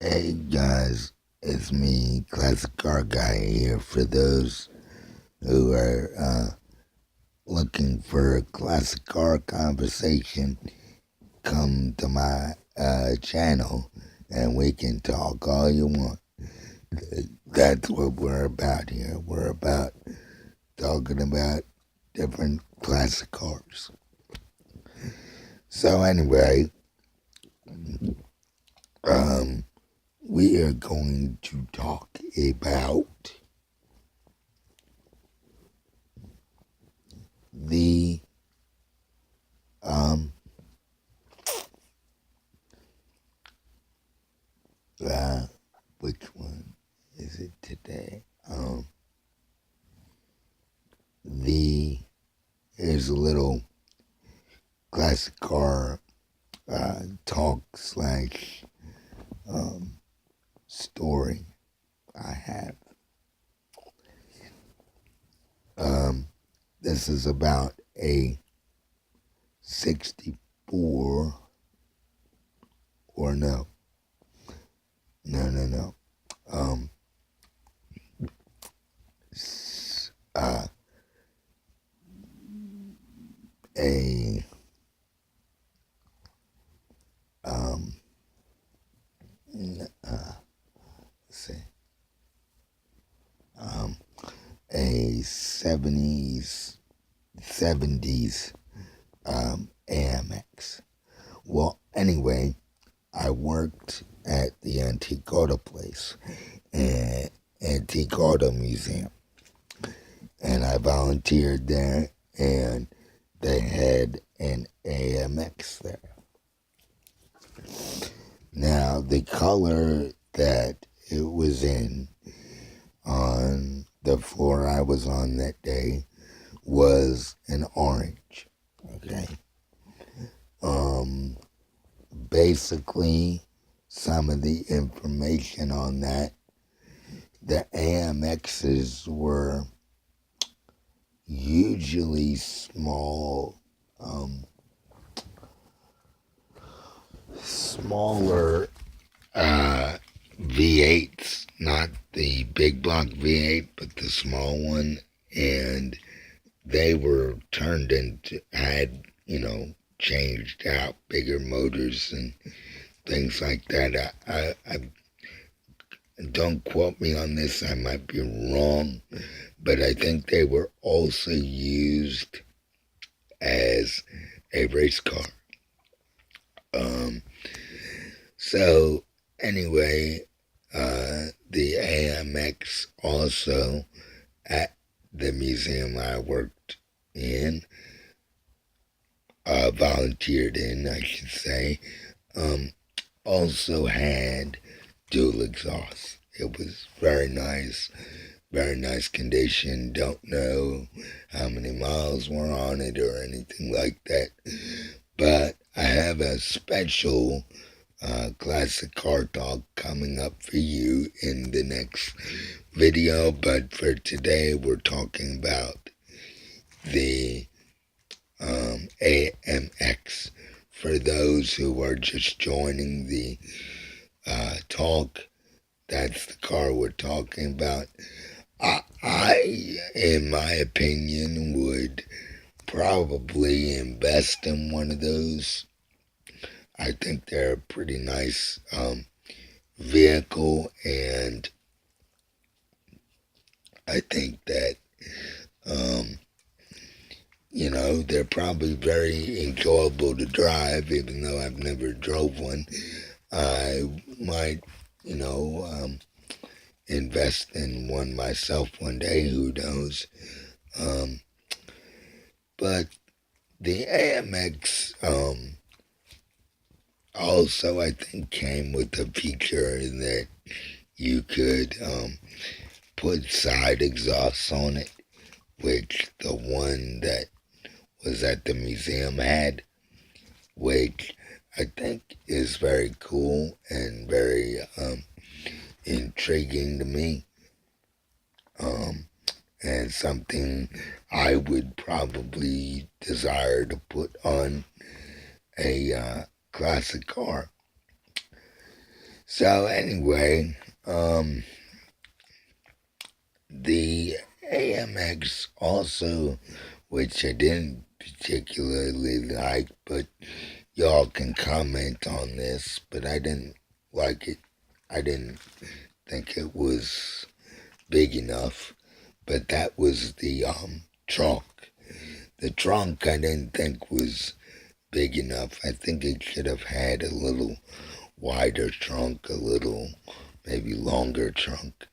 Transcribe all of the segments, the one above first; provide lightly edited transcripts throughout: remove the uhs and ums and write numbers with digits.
Hey guys, it's me, Classic Car Guy here. For those who are looking for a classic car conversation, come to my channel and we can talk all you want. That's what we're about here. We're about talking about different classic cars. So anyway, um, we are going to talk about the um which one is it today? The Here's a little classic car talk slash story I have. This is about a 64 or no. Um, uh, a um, let's see, um, a 70s AMX. Well, anyway, I worked at the Antique Auto Place and Antique Auto Museum, and I volunteered there, and they had an AMX there. Now, the color that it was in on the floor I was on that day was an orange. Okay. Um, Basically, some of the information on that, the AMXs were usually smaller V8s, not the big block V8, but the small one, and they were turned into, changed out bigger motors and things like that. I don't quote me on this, I might be wrong, but I think they were also used as a race car. Um, so anyway, the AMX also at the museum I worked in, volunteered in, I should say, also had dual exhaust. It was very nice condition. Don't know how many miles were on it or anything like that. But I have a special classic car talk coming up for you in the next video. But for today, we're talking about the AMX. For those who are just joining the talk, that's the car we're talking about. In my opinion, would probably invest in one of those. I think they're a pretty nice vehicle, and I think that they're probably very enjoyable to drive, even though I've never drove one. I might, invest in one myself one day, who knows. Um, but the AMX also, I think, came with a feature that you could put side exhausts on it, which the one that was at the museum had, which I think is very cool and very intriguing to me, and something I would probably desire to put on a classic car. So anyway, the AMX also, which I didn't particularly like, but y'all can comment on this, but I didn't like it. I didn't think it was big enough, but that was the trunk. The trunk I didn't think was big enough. I think it should have had a little wider trunk, a little maybe longer trunk.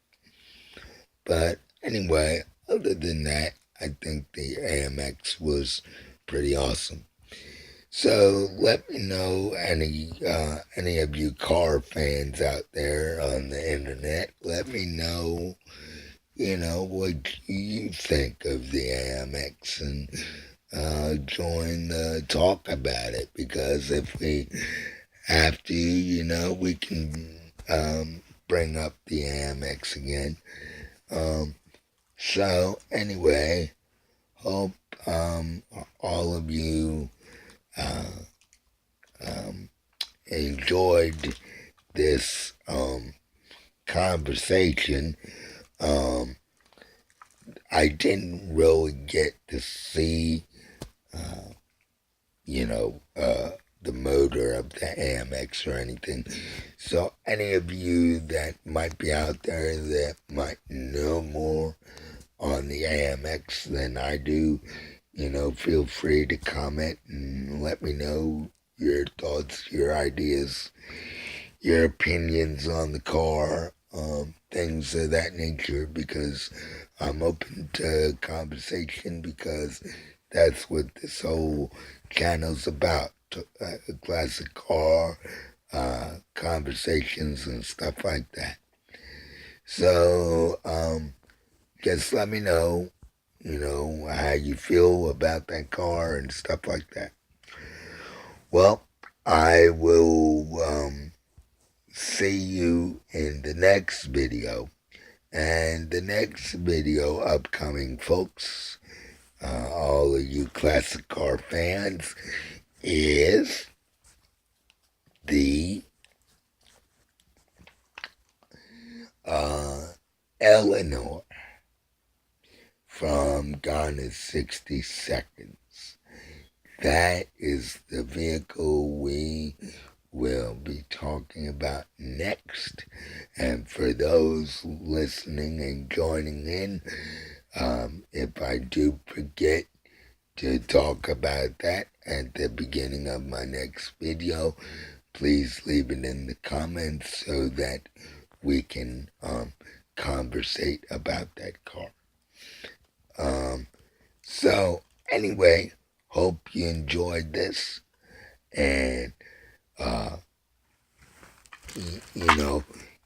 But anyway, other than that, I think the AMX was pretty awesome. So let me know any of you car fans out there on the internet. Let me know, what you think of the AMX and join the talk about it. Because if we have to, we can bring up the AMX again. So anyway, hope all of you um, enjoyed this conversation. Um, I didn't really get to see, you know, the motor of the AMX or anything. So any of you that might be out there that might know more on the AMX than I do, feel free to comment and let me know your thoughts, your ideas, your opinions on the car, things of that nature, because I'm open to conversation because that's what this whole channel's about. Classic car, conversations and stuff like that. So, just let me know, how you feel about that car and stuff like that. Well, I will see you in the next video. And the next video upcoming, folks, all of you classic car fans, is the Eleanor from Gone in 60 Seconds. That is the vehicle we will be talking about next. And for those listening and joining in, if I do forget to talk about that at the beginning of my next video, please leave it in the comments so that we can conversate about that car. So anyway, hope you enjoyed this, and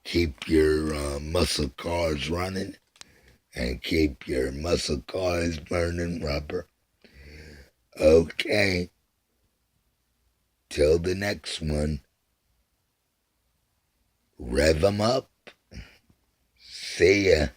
keep your muscle cars running and keep your muscle cars burning rubber. Okay, till the next one, rev 'em up. See ya.